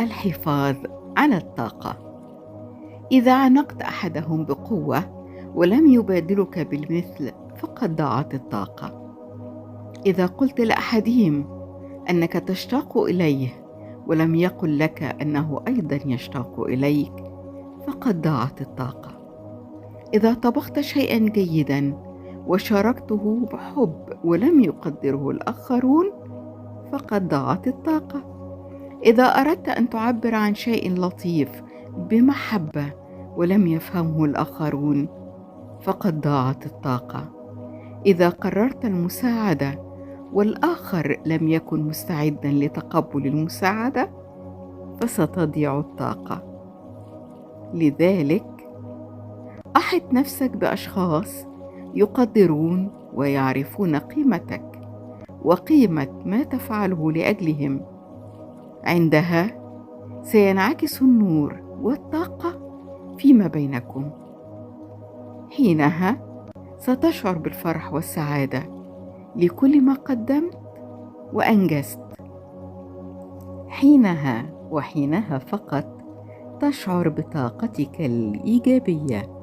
الحفاظ على الطاقة. إذا عانقت أحدهم بقوة ولم يبادلك بالمثل فقد ضاعت الطاقة. إذا قلت لأحدهم أنك تشتاق إليه ولم يقل لك أنه أيضا يشتاق إليك فقد ضاعت الطاقة. إذا طبخت شيئا جيدا وشاركته بحب ولم يقدره الآخرون فقد ضاعت الطاقة. إذا أردت أن تعبر عن شيء لطيف بمحبة ولم يفهمه الآخرون فقد ضاعت الطاقة. إذا قررت المساعدة والآخر لم يكن مستعدا لتقبل المساعدة فستضيع الطاقة. لذلك أحط نفسك بأشخاص يقدرون ويعرفون قيمتك وقيمة ما تفعله لأجلهم. عندها سينعكس النور والطاقة فيما بينكم. حينها ستشعر بالفرح والسعادة لكل ما قدمت وأنجزت. حينها وحينها فقط تشعر بطاقتك الإيجابية.